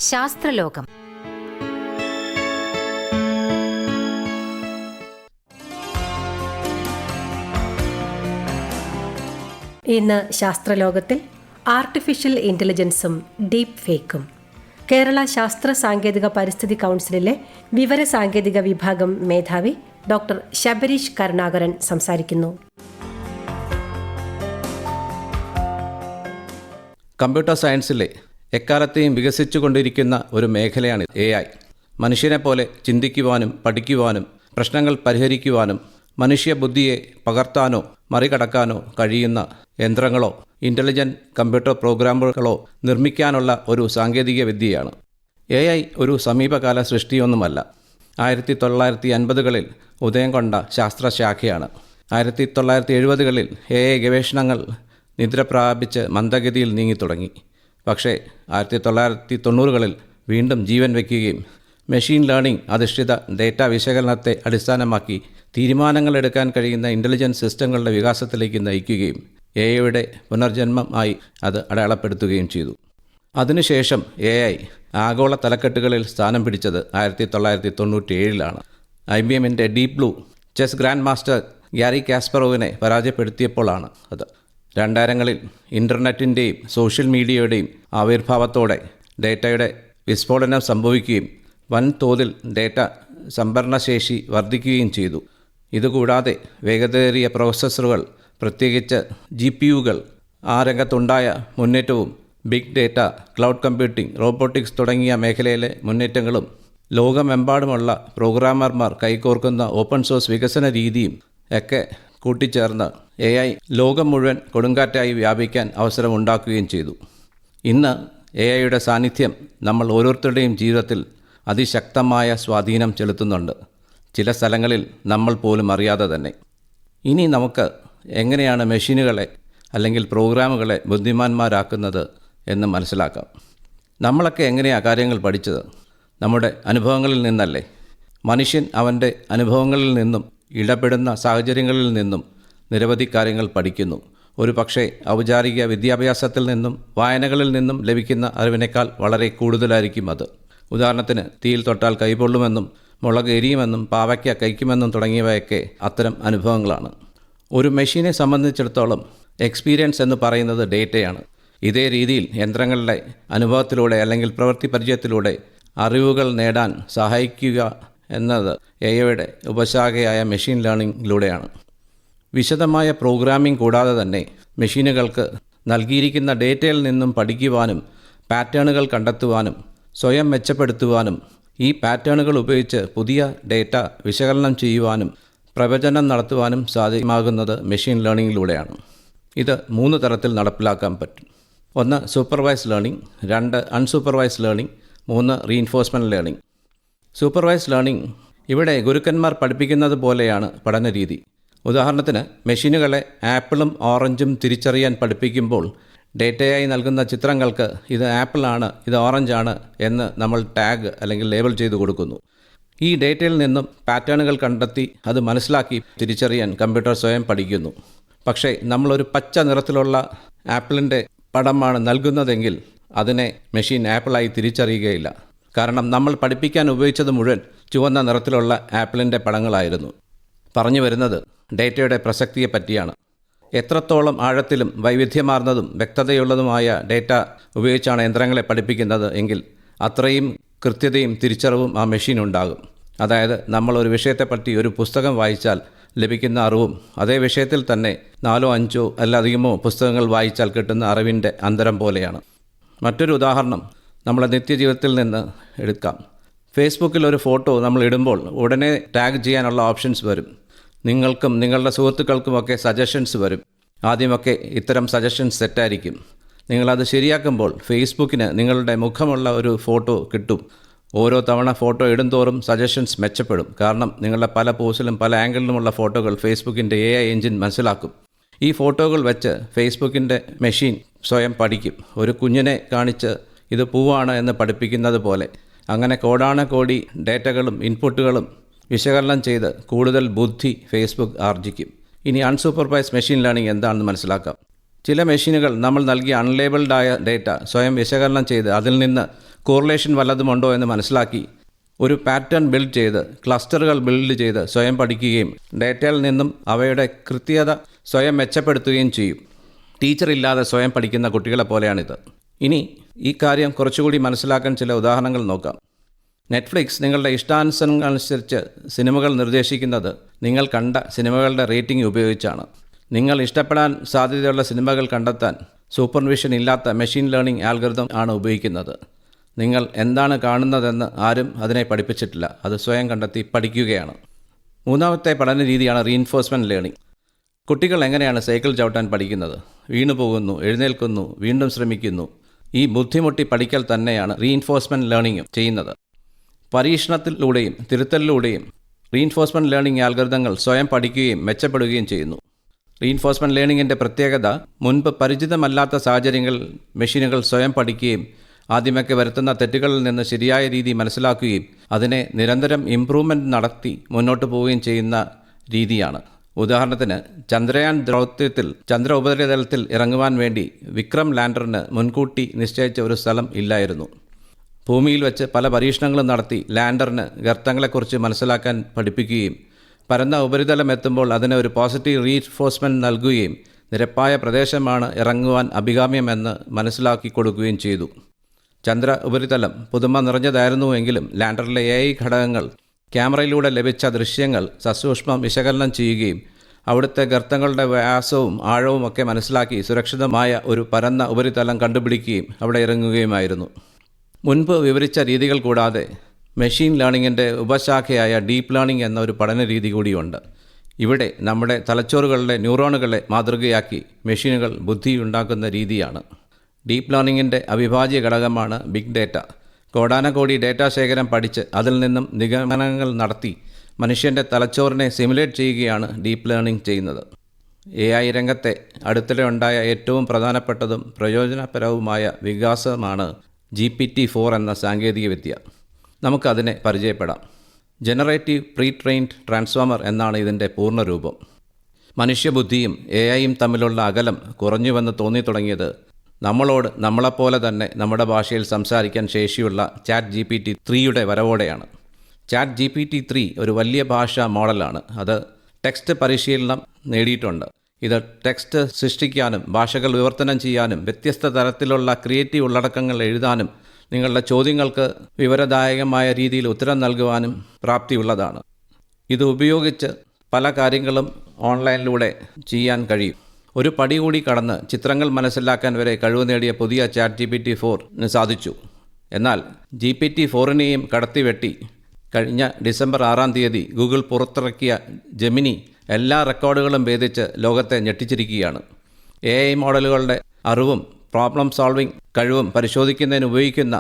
ശാസ്ത്രലോകം. ഇന്ന് ശാസ്ത്രലോകത്തിൽ artificial ഇന്റലിജൻസും deep ഫേക്കും. Kerala ശാസ്ത്ര സാങ്കേതിക പരിസ്ഥിതി കൗൺസിലിലെ വിവരസാങ്കേതിക വിഭാഗം മേധാവി ഡോക്ടർ ശബരീഷ് കരുണാകരൻ സംസാരിക്കുന്നു. കമ്പ്യൂട്ടർ സയൻസിലെ എക്കാലത്തെയും വികസിച്ചുകൊണ്ടിരിക്കുന്ന ഒരു മേഖലയാണ് AI. മനുഷ്യനെ പോലെ ചിന്തിക്കുവാനും പഠിക്കുവാനും പ്രശ്നങ്ങൾ പരിഹരിക്കുവാനും മനുഷ്യബുദ്ധിയെ പകർത്താനോ മറികടക്കാനോ കഴിയുന്ന യന്ത്രങ്ങളോ ഇൻ്റലിജൻ്റ് കമ്പ്യൂട്ടർ പ്രോഗ്രാമുകളോ നിർമ്മിക്കാനുള്ള ഒരു സാങ്കേതിക വിദ്യയാണ്. AI ഒരു സമീപകാല സൃഷ്ടിയൊന്നുമല്ല. 1950കളിൽ ഉദയം കൊണ്ട ശാസ്ത്രശാഖയാണ്. 1970കളിൽ AI ഗവേഷണങ്ങൾ നിദ്ര പ്രാപിച്ച് മന്ദഗതിയിൽ നീങ്ങിത്തുടങ്ങി. പക്ഷേ 1990കളിൽ വീണ്ടും ജീവൻ വയ്ക്കുകയും മെഷീൻ ലേണിംഗ് അധിഷ്ഠിത ഡേറ്റ വിശകലനത്തെ അടിസ്ഥാനമാക്കി തീരുമാനങ്ങൾ എടുക്കാൻ കഴിയുന്ന ഇൻ്റലിജൻറ്റ് സിസ്റ്റങ്ങളുടെ വികാസത്തിലേക്ക് നയിക്കുകയും AIയുടെ പുനർജന്മം ആയി അത് അടയാളപ്പെടുത്തുകയും ചെയ്തു. അതിനുശേഷം AI ആഗോള തലക്കെട്ടുകളിൽ സ്ഥാനം പിടിച്ചത് 1997ലാണ്. IBMൻ്റെ deep blue chess grandmaster Garry കാസ്പറോവിനെ പരാജയപ്പെടുത്തിയപ്പോഴാണ് അത്. 2000കളിൽ ഇൻ്റർനെറ്റിൻ്റെയും സോഷ്യൽ മീഡിയയുടെയും ആവിർഭാവത്തോടെ ഡേറ്റയുടെ വിസ്ഫോടനം സംഭവിക്കുകയും വൻതോതിൽ ഡേറ്റ സംഭരണശേഷി വർദ്ധിക്കുകയും ചെയ്തു. ഇതുകൂടാതെ വേഗതയേറിയ പ്രോസസ്സറുകൾ, പ്രത്യേകിച്ച് GPUകൾ, ആ രംഗത്തുണ്ടായ മുന്നേറ്റവും big data, cloud computing, robotics തുടങ്ങിയ മേഖലയിലെ മുന്നേറ്റങ്ങളും ലോകമെമ്പാടുമുള്ള പ്രോഗ്രാമർമാർ കൈകോർക്കുന്ന ഓപ്പൺ സോഴ്സ് വികസന രീതിയും ഒക്കെ കൂട്ടിച്ചേർന്ന് AI ലോകം മുഴുവൻ കൊടുങ്കാറ്റായി വ്യാപിക്കാൻ അവസരമുണ്ടാക്കുകയും ചെയ്തു. ഇന്ന് AIയുടെ സാന്നിധ്യം നമ്മൾ ഓരോരുത്തരുടെയും ജീവിതത്തിൽ അതിശക്തമായ സ്വാധീനം ചെലുത്തുന്നുണ്ട്. ചില സ്ഥലങ്ങളിൽ നമ്മൾ പോലും അറിയാതെ തന്നെ. ഇനി നമുക്ക് എങ്ങനെയാണ് മെഷീനുകളെ അല്ലെങ്കിൽ പ്രോഗ്രാമുകളെ ബുദ്ധിമാന്മാരാക്കുന്നത് എന്ന് മനസ്സിലാക്കാം. നമ്മളൊക്കെ എങ്ങനെയാണ് കാര്യങ്ങൾ പഠിച്ചത്? നമ്മുടെ അനുഭവങ്ങളിൽ നിന്നല്ലേ? മനുഷ്യൻ അവൻ്റെ അനുഭവങ്ങളിൽ നിന്നും ഇടപെടുന്ന സാഹചര്യങ്ങളിൽ നിന്നും നിരവധി കാര്യങ്ങൾ പഠിക്കുന്നു. ഒരു പക്ഷേ ഔപചാരിക വിദ്യാഭ്യാസത്തിൽ നിന്നും വായനകളിൽ നിന്നും ലഭിക്കുന്ന അറിവിനേക്കാൾ വളരെ കൂടുതലായിരിക്കും അത്. ഉദാഹരണത്തിന്, തീയിൽ തൊട്ടാൽ കൈപൊള്ളുമെന്നും മുളക് എരിയുമെന്നും പാവയ്ക്ക കഴിക്കുമെന്നും തുടങ്ങിയവയൊക്കെ അത്തരം അനുഭവങ്ങളാണ്. ഒരു മെഷീനെ സംബന്ധിച്ചിടത്തോളം എക്സ്പീരിയൻസ് എന്ന് പറയുന്നത് ഡേറ്റയാണ്. ഇതേ രീതിയിൽ യന്ത്രങ്ങളുടെ അനുഭവത്തിലൂടെ അല്ലെങ്കിൽ പ്രവൃത്തി പരിചയത്തിലൂടെ അറിവുകൾ നേടാൻ സഹായിക്കുക എന്നത് AIയുടെ ഉപശാഖയായ മെഷീൻ ലേണിംഗിലൂടെയാണ്. വിശദമായ പ്രോഗ്രാമിംഗ് കൂടാതെ തന്നെ മെഷീനുകൾക്ക് നൽകിയിരിക്കുന്ന ഡേറ്റയിൽ നിന്നും പഠിക്കുവാനും പാറ്റേണുകൾ കണ്ടെത്തുവാനും സ്വയം മെച്ചപ്പെടുത്തുവാനും ഈ പാറ്റേണുകൾ ഉപയോഗിച്ച് പുതിയ ഡേറ്റ വിശകലനം ചെയ്യുവാനും പ്രവചനം നടത്തുവാനും സാധ്യമാകുന്നത് മെഷീൻ ലേണിംഗിലൂടെയാണ്. ഇത് 3 തരത്തിൽ നടപ്പിലാക്കാൻ പറ്റും. 1 supervised learning, 2 unsupervised learning, 3 reinforcement learning. Supervised learning ഇവിടെ ഗുരുക്കന്മാർ പഠിപ്പിക്കുന്നത് പോലെയാണ് പഠനരീതി. ഉദാഹരണത്തിന്, മെഷീനുകളെ ആപ്പിളും ഓറഞ്ചും തിരിച്ചറിയാൻ പഠിപ്പിക്കുമ്പോൾ ഡേറ്റയായി നൽകുന്ന ചിത്രങ്ങൾക്ക് ഇത് ആപ്പിളാണ്, ഇത് ഓറഞ്ചാണ് എന്ന് നമ്മൾ ടാഗ് അല്ലെങ്കിൽ ലേബൽ ചെയ്ത് കൊടുക്കുന്നു. ഈ ഡേറ്റയിൽ നിന്നും പാറ്റേണുകൾ കണ്ടെത്തി അത് മനസ്സിലാക്കി തിരിച്ചറിയാൻ കമ്പ്യൂട്ടർ സ്വയം പഠിക്കുന്നു. പക്ഷേ നമ്മളൊരു പച്ച നിറത്തിലുള്ള ആപ്പിളിൻ്റെ പടമാണ് നൽകുന്നതെങ്കിൽ അതിനെ മെഷീൻ ആപ്പിളായി തിരിച്ചറിയുകയില്ല. കാരണം നമ്മൾ പഠിപ്പിക്കാൻ ഉപയോഗിച്ചത് മുഴുവൻ ചുവന്ന നിറത്തിലുള്ള ആപ്പിളിൻ്റെ പടങ്ങളായിരുന്നു. പറഞ്ഞു വരുന്നത് ഡേറ്റയുടെ പ്രസക്തിയെ പറ്റിയാണ്. എത്രത്തോളം ആഴത്തിലും വൈവിധ്യമാർന്നതും വ്യക്തതയുള്ളതുമായ ഡേറ്റ ഉപയോഗിച്ചാണ് യന്ത്രങ്ങളെ പഠിപ്പിക്കുന്നത് എങ്കിൽ അത്രയും കൃത്യതയും തിരിച്ചറിവും ആ മെഷീനുണ്ടാകും. അതായത്, നമ്മളൊരു വിഷയത്തെപ്പറ്റി ഒരു പുസ്തകം വായിച്ചാൽ ലഭിക്കുന്ന അറിവും അതേ വിഷയത്തിൽ തന്നെ 4, 5 അല്ലധികമോ പുസ്തകങ്ങൾ വായിച്ചാൽ കിട്ടുന്ന അറിവിൻ്റെ അന്തരം പോലെയാണ്. മറ്റൊരു ഉദാഹരണം നമ്മളെ നിത്യജീവിതത്തിൽ നിന്ന് എടുക്കാം. ഫേസ്ബുക്കിൽ ഒരു ഫോട്ടോ നമ്മൾ ഇടുമ്പോൾ ഉടനെ ടാഗ് ചെയ്യാനുള്ള ഓപ്ഷൻസ് വരും. നിങ്ങൾക്കും നിങ്ങളുടെ സുഹൃത്തുക്കൾക്കുമൊക്കെ സജഷൻസ് വരും. ആദ്യമൊക്കെ ഇത്തരം സജഷൻസ് സെറ്റായിരിക്കും. നിങ്ങളത് ശരിയാക്കുമ്പോൾ ഫേസ്ബുക്കിന് നിങ്ങളുടെ മുഖമുള്ള ഒരു ഫോട്ടോ കിട്ടും. ഓരോ തവണ ഫോട്ടോ ഇടുന്തോറും സജഷൻസ് മെച്ചപ്പെടും. കാരണം നിങ്ങളുടെ പല പോസ്റ്റിലും പല ആംഗിളിലുമുള്ള ഫോട്ടോകൾ ഫേസ്ബുക്കിൻ്റെ AI എഞ്ചിൻ മനസ്സിലാക്കും. ഈ ഫോട്ടോകൾ വെച്ച് ഫേസ്ബുക്കിൻ്റെ മെഷീൻ സ്വയം പഠിക്കും. ഒരു കുഞ്ഞിനെ കാണിച്ച് ഇത് പൂവാണ് എന്ന് പഠിപ്പിക്കുന്നത് പോലെ. അങ്ങനെ കോടാനകോടി ഡേറ്റകളും ഇൻപുട്ടുകളും വിശകലനം ചെയ്ത് കൂടുതൽ ബുദ്ധി ഫേസ്ബുക്ക് ആർജിക്കും. ഇനി അൺസൂപ്പർവൈസ്ഡ് മെഷീൻ ലേണിംഗ് എന്താണെന്ന് മനസ്സിലാക്കാം. ചില മെഷീനുകൾ നമ്മൾ നൽകിയ അൺലേബിൾഡായ ഡേറ്റ സ്വയം വിശകലനം ചെയ്ത് അതിൽ നിന്ന് കോറിലേഷൻ വല്ലതുമുണ്ടോ എന്ന് മനസ്സിലാക്കി ഒരു പാറ്റേൺ ബിൽഡ് ചെയ്ത് ക്ലസ്റ്ററുകൾ ബിൽഡ് ചെയ്ത് സ്വയം പഠിക്കുകയും ഡേറ്റയിൽ നിന്നും അവയുടെ കൃത്യത സ്വയം മെച്ചപ്പെടുത്തുകയും ചെയ്യും. ടീച്ചറില്ലാതെ സ്വയം പഠിക്കുന്ന കുട്ടികളെ പോലെയാണിത്. ഇനി ഈ കാര്യം കുറച്ചുകൂടി മനസ്സിലാക്കാൻ ചില ഉദാഹരണങ്ങൾ നോക്കാം. നെറ്റ്ഫ്ലിക്സ് നിങ്ങളുടെ ഇഷ്ടാനുസരണമനുസരിച്ച് സിനിമകൾ നിർദ്ദേശിക്കുന്നത് നിങ്ങൾ കണ്ട സിനിമകളുടെ റേറ്റിംഗ് ഉപയോഗിച്ചാണ്. നിങ്ങൾ ഇഷ്ടപ്പെടാൻ സാധ്യതയുള്ള സിനിമകൾ കണ്ടെത്താൻ സൂപ്പർവിഷൻ ഇല്ലാത്ത മെഷീൻ ലേണിംഗ് ആൽഗോരിതം ആണ് ഉപയോഗിക്കുന്നത്. നിങ്ങൾ എന്താണ് കാണുന്നതെന്ന് ആരും അതിനെ പഠിപ്പിച്ചിട്ടില്ല, അത് സ്വയം കണ്ടെത്തി പഠിക്കുകയാണ്. മൂന്നാമത്തെ പഠന രീതിയാണ് റീഇൻഫോഴ്സ്മെൻറ്റ് ലേണിംഗ്. കുട്ടികൾ എങ്ങനെയാണ് സൈക്കിൾ ചവിട്ടാൻ പഠിക്കുന്നത്? വീണു പോകുന്നു, എഴുന്നേൽക്കുന്നു, വീണ്ടും ശ്രമിക്കുന്നു. ഈ ബുദ്ധിമുട്ടി പഠിക്കൽ തന്നെയാണ് റീഇൻഫോഴ്സ്മെൻറ്റ് ലേണിംഗ് ചെയ്യുന്നത്. പരീക്ഷണത്തിലൂടെയും തിരുത്തലിലൂടെയും റീഇൻഫോഴ്സ്മെൻറ്റ് ലേണിംഗ് ആൽഗോരിതങ്ങൾ സ്വയം പഠിക്കുകയും മെച്ചപ്പെടുകയും ചെയ്യുന്നു. റീഇൻഫോഴ്സ്മെൻറ്റ് ലേണിംഗിൻ്റെ പ്രത്യേകത മുൻപ് പരിചിതമല്ലാത്ത സാഹചര്യങ്ങളിൽ മെഷീനുകൾ സ്വയം പഠിക്കുകയും ആദ്യമൊക്കെ വരുത്തുന്ന തെറ്റുകളിൽ നിന്ന് ശരിയായ രീതി മനസ്സിലാക്കുകയും അതിനെ നിരന്തരം ഇംപ്രൂവ്മെൻറ്റ് നടത്തി മുന്നോട്ട് പോവുകയും ചെയ്യുന്ന രീതിയാണ്. ഉദാഹരണത്തിന് ചന്ദ്രയാൻ ദൗത്യത്തിൽ ചന്ദ്ര ഉപരിതലത്തിൽ ഇറങ്ങുവാൻ വേണ്ടി വിക്രം ലാൻഡറിന് മുൻകൂട്ടി നിശ്ചയിച്ച ഒരു സ്ഥലം ഇല്ലായിരുന്നു. ഭൂമിയിൽ വെച്ച് പല പരീക്ഷണങ്ങളും നടത്തി ലാൻഡറിന് ഗർത്തങ്ങളെക്കുറിച്ച് മനസ്സിലാക്കാൻ പഠിപ്പിക്കുകയും പരന്ന ഉപരിതലം എത്തുമ്പോൾ അതിന് ഒരു പോസിറ്റീവ് റീഇൻഫോഴ്സ്മെൻറ്റ് നൽകുകയും നിരപ്പായ പ്രദേശമാണ് ഇറങ്ങുവാൻ അഭികാമ്യമെന്ന് മനസ്സിലാക്കി കൊടുക്കുകയും ചെയ്തു. ചന്ദ്ര ഉപരിതലം പുതുമ നിറഞ്ഞതായിരുന്നുവെങ്കിലും ലാൻഡറിലെ AI ഘടകങ്ങൾ ക്യാമറയിലൂടെ ലഭിച്ച ദൃശ്യങ്ങൾ സസൂക്ഷ്മം വിശകലനം ചെയ്യുകയും അവിടുത്തെ ഗർത്തങ്ങളുടെ വ്യാസവും ആഴവും ഒക്കെ മനസ്സിലാക്കി സുരക്ഷിതമായ ഒരു പരന്ന ഉപരിതലം കണ്ടുപിടിക്കുകയും അവിടെ ഇറങ്ങുകയുമായിരുന്നു. മുൻപ് വിവരിച്ച രീതികൾ കൂടാതെ മെഷീൻ ലേണിങ്ങിൻ്റെ ഉപശാഖയായ ഡീപ്പ് ലേണിംഗ് എന്ന ഒരു പഠന രീതി കൂടിയുണ്ട്. ഇവിടെ നമ്മുടെ തലച്ചോറുകളിലെ ന്യൂറോണുകളെ മാതൃകയാക്കി മെഷീനുകൾ ബുദ്ധിയുണ്ടാക്കുന്ന രീതിയാണ്. ഡീപ്പ് ലേണിങ്ങിൻ്റെ അവിഭാജ്യ ഘടകമാണ് ബിഗ് ഡേറ്റ. കോടാനകോടി ഡേറ്റാ ശേഖരം പഠിച്ച് അതിൽ നിന്നും നിഗമനങ്ങൾ നടത്തി മനുഷ്യൻ്റെ തലച്ചോറിനെ സിമുലേറ്റ് ചെയ്യുകയാണ് ഡീപ്പ് ലേണിംഗ് ചെയ്യുന്നത്. AI രംഗത്തെ അടുത്തിടെ ഉണ്ടായ ഏറ്റവും പ്രധാനപ്പെട്ടതും പ്രയോജനപരവുമായ വികാസമാണ് GPT-4 എന്ന സാങ്കേതികവിദ്യ. നമുക്കതിനെ പരിചയപ്പെടാം. ജനറേറ്റീവ് പ്രീ ട്രെയിൻഡ് ട്രാൻസ്ഫോമർ എന്നാണ് ഇതിൻ്റെ പൂർണ്ണരൂപം. മനുഷ്യബുദ്ധിയും AIയും തമ്മിലുള്ള അകലം കുറഞ്ഞുവെന്ന് തോന്നിത്തുടങ്ങിയത് നമ്മളോട് നമ്മളെപ്പോലെ തന്നെ നമ്മുടെ ഭാഷയിൽ സംസാരിക്കാൻ ശേഷിയുള്ള ChatGPT-3യുടെ വരവോടെയാണ്. ChatGPT-3 ഒരു വലിയ ഭാഷാ മോഡലാണ്. അത് ടെക്സ്റ്റ് പരിശീലനം നേടിയിട്ടുണ്ട്. ഇത് ടെക്സ്റ്റ് സൃഷ്ടിക്കാനും ഭാഷകൾ വിവർത്തനം ചെയ്യാനും വ്യത്യസ്ത തരത്തിലുള്ള ക്രിയേറ്റീവ് ഉള്ളടക്കങ്ങൾ എഴുതാനും നിങ്ങളുടെ ചോദ്യങ്ങൾക്ക് വിവരദായകമായ രീതിയിൽ ഉത്തരം നൽകുവാനും പ്രാപ്തിയുള്ളതാണ്. ഇത് ഉപയോഗിച്ച് പല കാര്യങ്ങളും ഓൺലൈനിലൂടെ ചെയ്യാൻ കഴിയും. ഒരു പടി കൂടി കടന്ന് ചിത്രങ്ങൾ മനസ്സിലാക്കാൻ വരെ കഴിവ് നേടിയ പുതിയ ChatGPT-4 സാധിച്ചു. എന്നാൽ GPT-4നെയും കടത്തിവെട്ടി കഴിഞ്ഞ ഡിസംബർ 6-ാം തീയതി ഗൂഗിൾ പുറത്തിറക്കിയ ജെമിനി എല്ലാ റെക്കോർഡുകളും ഭേദിച്ച് ലോകത്തെ ഞെട്ടിച്ചിരിക്കുകയാണ്. AI മോഡലുകളുടെ അറിവും പ്രോബ്ലം സോൾവിംഗ് കഴിവും പരിശോധിക്കുന്നതിന് ഉപയോഗിക്കുന്ന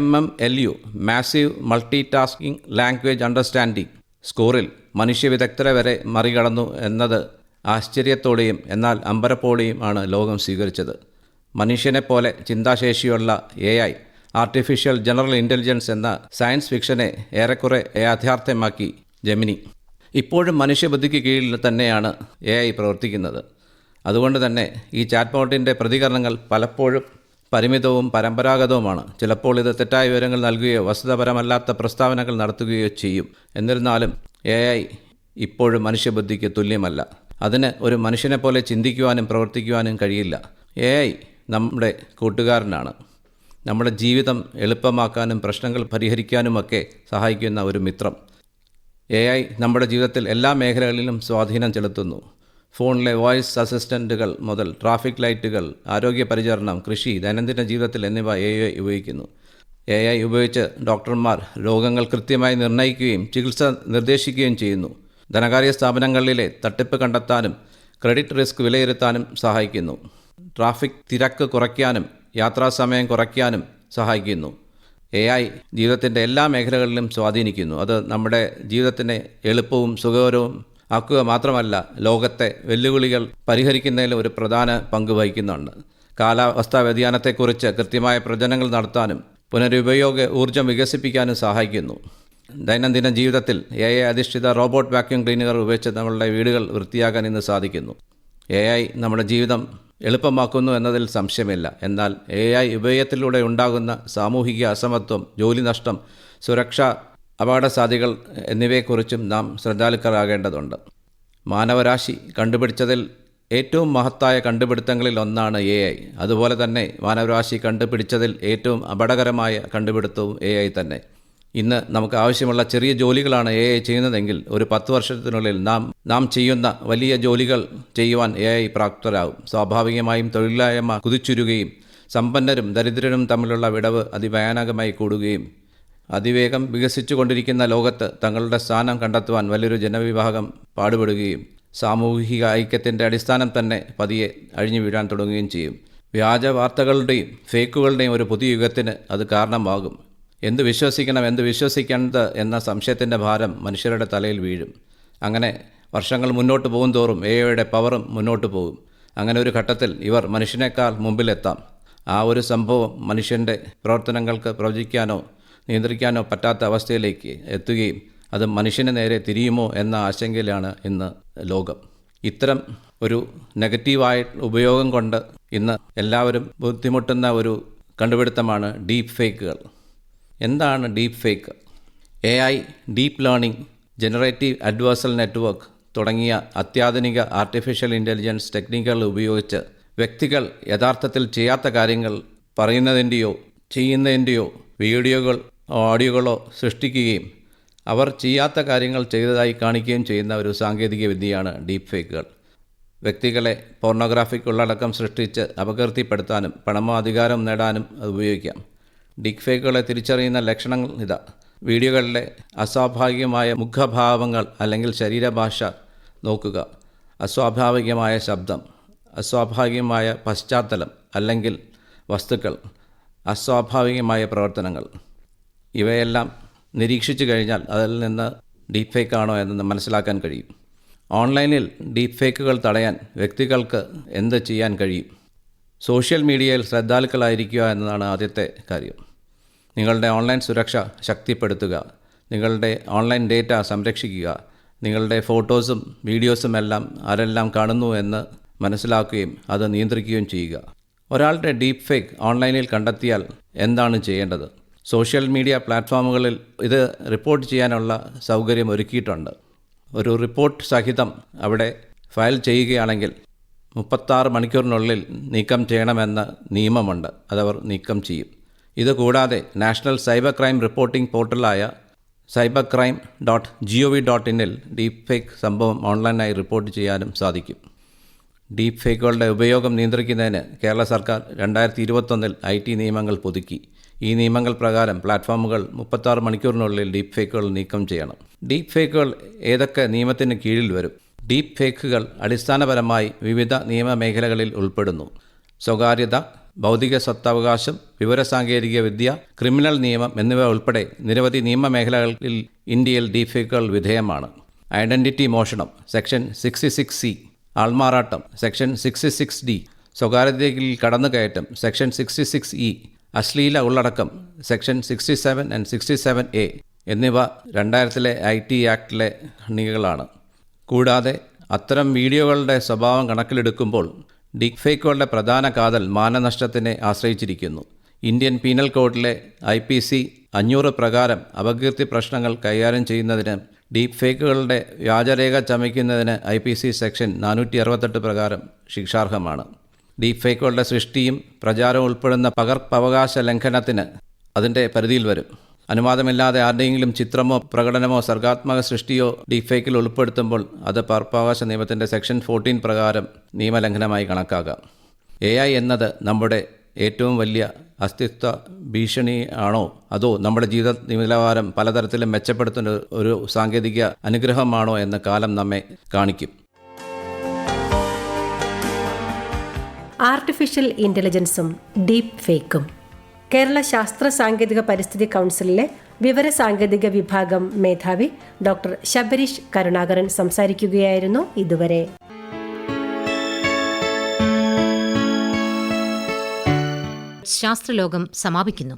MMLU massive multi tasking language understanding സ്കോറിൽ മനുഷ്യവിദഗ്ധരെ വരെ മറികടന്നു എന്നത് ആശ്ചര്യത്തോടെയും എന്നാൽ അമ്പരപ്പോടെയും ആണ് ലോകം സ്വീകരിച്ചത്. മനുഷ്യനെപ്പോലെ ചിന്താശേഷിയുള്ള AI ആർട്ടിഫിഷ്യൽ ജനറൽ ഇൻ്റലിജൻസ് എന്ന സയൻസ് ഫിക്ഷനെ ഏറെക്കുറെ യാഥാർത്ഥ്യമാക്കി ജെമിനി. ഇപ്പോഴും മനുഷ്യബുദ്ധിക്ക് കീഴിൽ തന്നെയാണ് AI പ്രവർത്തിക്കുന്നത്. അതുകൊണ്ട് തന്നെ ഈ ചാറ്റ്ബോട്ടിൻ്റെ പ്രതികരണങ്ങൾ പലപ്പോഴും പരിമിതവും പരമ്പരാഗതവുമാണ്. ചിലപ്പോൾ ഇത് തെറ്റായ വിവരങ്ങൾ നൽകുകയോ വസ്തുതാപരമല്ലാത്ത പ്രസ്താവനകൾ നടത്തുകയോ ചെയ്യും. എന്നിരുന്നാലും AI ഇപ്പോഴും മനുഷ്യബുദ്ധിക്ക് തുല്യമല്ല. അതിന് ഒരു മനുഷ്യനെപ്പോലെ ചിന്തിക്കുവാനും പ്രവർത്തിക്കുവാനും കഴിയില്ല. AI നമ്മുടെ കൂട്ടുകാരനാണ്. നമ്മുടെ ജീവിതം എളുപ്പമാക്കാനും പ്രശ്നങ്ങൾ പരിഹരിക്കാനുമൊക്കെ സഹായിക്കുന്ന ഒരു മിത്രം. AI നമ്മുടെ ജീവിതത്തിൽ എല്ലാ മേഖലകളിലും സ്വാധീനം ചെലുത്തുന്നു. ഫോണിലെ വോയിസ് അസിസ്റ്റൻറ്റുകൾ മുതൽ ട്രാഫിക് ലൈറ്റുകൾ, ആരോഗ്യ പരിചരണം, കൃഷി, ദൈനംദിന ജീവിതത്തിൽ എന്നിവ AI ഉപയോഗിക്കുന്നു. AI ഉപയോഗിച്ച് ഡോക്ടർമാർ രോഗങ്ങൾ കൃത്യമായി നിർണ്ണയിക്കുകയും ചികിത്സ നിർദ്ദേശിക്കുകയും ചെയ്യുന്നു. ധനകാര്യ സ്ഥാപനങ്ങളിലെ തട്ടിപ്പ് കണ്ടെത്താനും ക്രെഡിറ്റ് റിസ്ക് വിലയിരുത്താനും സഹായിക്കുന്നു. ട്രാഫിക് തിരക്ക് കുറയ്ക്കാനും യാത്രാസമയം കുറയ്ക്കാനും സഹായിക്കുന്നു. AI ജീവിതത്തിൻ്റെ എല്ലാ മേഖലകളിലും സ്വാധീനിക്കുന്നു. അത് നമ്മുടെ ജീവിതത്തിനെ എളുപ്പവും സുഖകരവും ആക്കുക മാത്രമല്ല, ലോകത്തെ വെല്ലുവിളികൾ പരിഹരിക്കുന്നതിൽ ഒരു പ്രധാന പങ്ക് വഹിക്കുന്നുണ്ട്. കാലാവസ്ഥാ വ്യതിയാനത്തെക്കുറിച്ച് കൃത്യമായ പ്രവചനങ്ങൾ നടത്താനും പുനരുപയോഗ ഊർജ്ജം വികസിപ്പിക്കാനും സഹായിക്കുന്നു. ദൈനംദിന ജീവിതത്തിൽ AI അധിഷ്ഠിത റോബോട്ട് വാക്യൂം ക്ലീനർ ഉപയോഗിച്ച് നമ്മളുടെ വീടുകൾ വൃത്തിയാക്കാൻ ഇന്ന് സാധിക്കുന്നു. AI നമ്മുടെ ജീവിതം എളുപ്പമാക്കുന്നു എന്നതിൽ സംശയമില്ല. എന്നാൽ AI ഉപയോഗത്തിലൂടെ ഉണ്ടാകുന്ന സാമൂഹിക അസമത്വം, ജോലി നഷ്ടം, സുരക്ഷാ അപകടസാധ്യതകൾ എന്നിവയെക്കുറിച്ചും നാം ശ്രദ്ധാലുക്കളാകേണ്ടതുണ്ട്. മാനവരാശി കണ്ടുപിടിച്ചതിൽ ഏറ്റവും മഹത്തായ കണ്ടുപിടുത്തങ്ങളിൽ ഒന്നാണ് AI. അതുപോലെ തന്നെ മാനവരാശി കണ്ടുപിടിച്ചതിൽ ഏറ്റവും അപകടകരമായ കണ്ടുപിടുത്തവും AI തന്നെ. ഇന്ന് നമുക്ക് ആവശ്യമുള്ള ചെറിയ ജോലികളാണ് AI ചെയ്യുന്നതെങ്കിൽ ഒരു 10 വർഷത്തിനുള്ളിൽ നാം ചെയ്യുന്ന വലിയ ജോലികൾ ചെയ്യുവാൻ AI പ്രാപ്തരാകും. സ്വാഭാവികമായും തൊഴിലില്ലായ്മ കുതിച്ചുരുകയും സമ്പന്നരും ദരിദ്രരും തമ്മിലുള്ള വിടവ് അതിഭയാനകമായി കൂടുകയും അതിവേഗം വികസിച്ചുകൊണ്ടിരിക്കുന്ന ലോകത്ത് തങ്ങളുടെ സ്ഥാനം കണ്ടെത്തുവാൻ വലിയൊരു ജനവിഭാഗം പാടുപെടുകയും സാമൂഹിക ഐക്യത്തിൻ്റെ അടിസ്ഥാനം തന്നെ പതിയെ അഴിഞ്ഞു വീഴാൻ തുടങ്ങുകയും ചെയ്യും. വ്യാജ വാർത്തകളുടെയും ഫേക്കുകളുടെയും ഒരു പുതിയ യുഗത്തിന് അത് കാരണമാകും. എന്ത് വിശ്വസിക്കണം, എന്ത് വിശ്വസിക്കേണ്ടത് എന്ന സംശയത്തിൻ്റെ ഭാരം മനുഷ്യരുടെ തലയിൽ വീഴും. അങ്ങനെ വർഷങ്ങൾ മുന്നോട്ട് പോകും തോറും AIയുടെ പവറും മുന്നോട്ട് പോകും. അങ്ങനെ ഒരു ഘട്ടത്തിൽ ഇവർ മനുഷ്യനേക്കാൾ മുമ്പിലെത്താം. ആ ഒരു സംഭവം മനുഷ്യൻ്റെ പ്രവർത്തനങ്ങൾക്ക് പ്രവചിക്കാനോ നിയന്ത്രിക്കാനോ പറ്റാത്ത അവസ്ഥയിലേക്ക് എത്തുകയും അത് മനുഷ്യന് നേരെ തിരിയുമോ എന്ന ആശങ്കയിലാണ് ഇന്ന് ലോകം. ഇത്തരം ഒരു നെഗറ്റീവായ ഉപയോഗം കൊണ്ട് ഇന്ന് എല്ലാവരും ബുദ്ധിമുട്ടുന്ന ഒരു കണ്ടുപിടുത്തമാണ് ഡീപ്പ് ഫേക്കുകൾ. എന്താണ് deep fake? AI, deep learning, generative adversarial network തുടങ്ങിയ അത്യാധുനിക ആർട്ടിഫിഷ്യൽ ഇൻ്റലിജൻസ് ടെക്നിക്കുകൾ ഉപയോഗിച്ച് വ്യക്തികൾ യഥാർത്ഥത്തിൽ ചെയ്യാത്ത കാര്യങ്ങൾ പറയുന്നതിൻ്റെയോ ചെയ്യുന്നതിൻ്റെയോ വീഡിയോകൾ, ഓഡിയോകളോ സൃഷ്ടിക്കുകയും അവർ ചെയ്യാത്ത കാര്യങ്ങൾ ചെയ്തതായി കാണിക്കുകയും ചെയ്യുന്ന ഒരു സാങ്കേതിക വിദ്യയാണ് ഡീപ്പ് ഫേക്കുകൾ. വ്യക്തികളെ പോർണോഗ്രാഫിക് ഉള്ളടക്കം സൃഷ്ടിച്ച് അപകീർത്തിപ്പെടുത്താനും പണമോ അധികാരം നേടാനും അത് ഉപയോഗിക്കാം. ഡീപ്പ് ഫേക്കുകളെ തിരിച്ചറിയുന്ന ലക്ഷണങ്ങൾ ഇതാ: വീഡിയോകളിലെ അസ്വാഭാവികമായ മുഖഭാവങ്ങൾ അല്ലെങ്കിൽ ശരീരഭാഷ നോക്കുക, അസ്വാഭാവികമായ ശബ്ദം, അസ്വാഭാവികമായ പശ്ചാത്തലം അല്ലെങ്കിൽ വസ്തുക്കൾ, അസ്വാഭാവികമായ പ്രവർത്തനങ്ങൾ. ഇവയെല്ലാം നിരീക്ഷിച്ചു കഴിഞ്ഞാൽ അതിൽ നിന്ന് ഡീപ്പ് ഫേക്ക് ആണോ എന്ന് മനസ്സിലാക്കാൻ കഴിയും. ഓൺലൈനിൽ ഡീപ്പ് ഫേക്കുകൾ തടയാൻ വ്യക്തികൾക്ക് എന്ത് ചെയ്യാൻ കഴിയും? സോഷ്യൽ മീഡിയയിൽ ശ്രദ്ധാലുക്കളായിരിക്കുക എന്നതാണ് ആദ്യത്തെ കാര്യം. നിങ്ങളുടെ ഓൺലൈൻ സുരക്ഷ ശക്തിപ്പെടുത്തുക, നിങ്ങളുടെ ഓൺലൈൻ ഡേറ്റ സംരക്ഷിക്കുക, നിങ്ങളുടെ ഫോട്ടോസും വീഡിയോസും എല്ലാം ആരെല്ലാം കാണുന്നു എന്ന് മനസ്സിലാക്കുകയും അത് നിയന്ത്രിക്കുകയും ചെയ്യുക. ഒരാളുടെ ഡീപ്പ് ഫേക്ക് ഓൺലൈനിൽ കണ്ടെത്തിയാൽ എന്താണ് ചെയ്യേണ്ടത്? സോഷ്യൽ മീഡിയ പ്ലാറ്റ്ഫോമുകളിൽ ഇത് റിപ്പോർട്ട് ചെയ്യാനുള്ള സൗകര്യം ഒരുക്കിയിട്ടുണ്ട്. ഒരു റിപ്പോർട്ട് സഹിതം അവിടെ ഫയൽ ചെയ്യുകയാണെങ്കിൽ 36 മണിക്കൂറിനുള്ളിൽ നീക്കം ചെയ്യണമെന്ന നിയമമുണ്ട്. അതവർ നീക്കം ചെയ്യും. ഇതുകൂടാതെ നാഷണൽ സൈബർ ക്രൈം റിപ്പോർട്ടിംഗ് പോർട്ടലായ cybercrime.gov.in ഡീപ്പ് ഫേക്ക് സംഭവം ഓൺലൈനായി റിപ്പോർട്ട് ചെയ്യാനും സാധിക്കും. ഡീപ്പ് ഫേക്കുകളുടെ ഉപയോഗം നിയന്ത്രിക്കുന്നതിന് കേരള സർക്കാർ 2021 IT നിയമങ്ങൾ പുതുക്കി. ഈ നിയമങ്ങൾ പ്രകാരം പ്ലാറ്റ്ഫോമുകൾ 36 മണിക്കൂറിനുള്ളിൽ ഡീപ്പ് ഫേക്കുകൾ നീക്കം ചെയ്യണം. ഡീപ്പ് ഫേക്കുകൾ ഏതൊക്കെ നിയമത്തിന് കീഴിൽ വരും? ഡീപ്പ് ഫേക്കുകൾ അടിസ്ഥാനപരമായി വിവിധ നിയമമേഖലകളിൽ ഉൾപ്പെടുന്നു. സ്വകാര്യത, ബൗദ്ധിക സ്വത്തവകാശം, വിവരസാങ്കേതിക വിദ്യ, ക്രിമിനൽ നിയമം എന്നിവ ഉൾപ്പെടെ നിരവധി നിയമമേഖലകളിൽ ഇന്ത്യയിൽ ഡീപ്പ് ഫേക്കുകൾ വിധേയമാണ്. ഐഡൻറ്റിറ്റി മോഷണം സെക്ഷൻ 66C, ആൾമാറാട്ടം സെക്ഷൻ 66D, സ്വകാര്യതയിൽ കടന്നുകയറ്റം സെക്ഷൻ 66E, അശ്ലീല ഉള്ളടക്കം സെക്ഷൻ 67 and 67A എന്നിവ 2000 IT ആക്ടിലെ ഖണ്ഡികകളാണ്. കൂടാതെ അത്തരം വീഡിയോകളുടെ സ്വഭാവം കണക്കിലെടുക്കുമ്പോൾ ഡീപ്പ് ഫേക്കുകളുടെ പ്രധാന കാതൽ മാനനഷ്ടത്തിനെ ആശ്രയിച്ചിരിക്കുന്നു. ഇന്ത്യൻ പീനൽ കോഡിലെ IPC 500 പ്രകാരം അപകീർത്തി പ്രശ്നങ്ങൾ കൈകാര്യം ചെയ്യുന്നതിന് ഡീപ്പ് ഫേക്കുകളുടെ വ്യാജരേഖ ചമയ്ക്കുന്നതിന് IPC സെക്ഷൻ 468 പ്രകാരം ശിക്ഷാർഹമാണ്. ഡീപ്പ് ഫേക്കുകളുടെ സൃഷ്ടിയും പ്രചാരവും ഉൾപ്പെടുന്ന പകർപ്പവകാശ ലംഘനത്തിന് അതിൻ്റെ പരിധിയിൽ വരും. അനുവാദമില്ലാതെ ആരുടെയെങ്കിലും ചിത്രമോ പ്രകടനമോ സർഗാത്മക സൃഷ്ടിയോ ഡീപ്പ് ഫേക്കിൽ ഉൾപ്പെടുത്തുമ്പോൾ അത് പകർപ്പവകാശ നിയമത്തിൻ്റെ സെക്ഷൻ 14 പ്രകാരം നിയമലംഘനമായി കണക്കാക്കാം. AI എന്നത് നമ്മുടെ ഏറ്റവും വലിയ അസ്തിത്വ ഭീഷണി ആണോ അതോ നമ്മുടെ ജീവിത നിലവാരം പലതരത്തിലും മെച്ചപ്പെടുത്തുന്ന ഒരു സാങ്കേതിക അനുഗ്രഹമാണോ എന്ന് കാലം നമ്മെ കാണിക്കും. ആർട്ടിഫിഷ്യൽ ഇൻ്റലിജൻസും ഡീപ്പ് ഫേക്കും. കേരള ശാസ്ത്ര സാങ്കേതിക പരിസ്ഥിതി കൗൺസിലിലെ വിവരസാങ്കേതിക വിഭാഗം മേധാവി ഡോക്ടർ ശബരീഷ് കരുണാകരൻ സംസാരിക്കുകയായിരുന്നു ഇതുവരെ. ശാസ്ത്രലോകം സമാപിക്കുന്നു.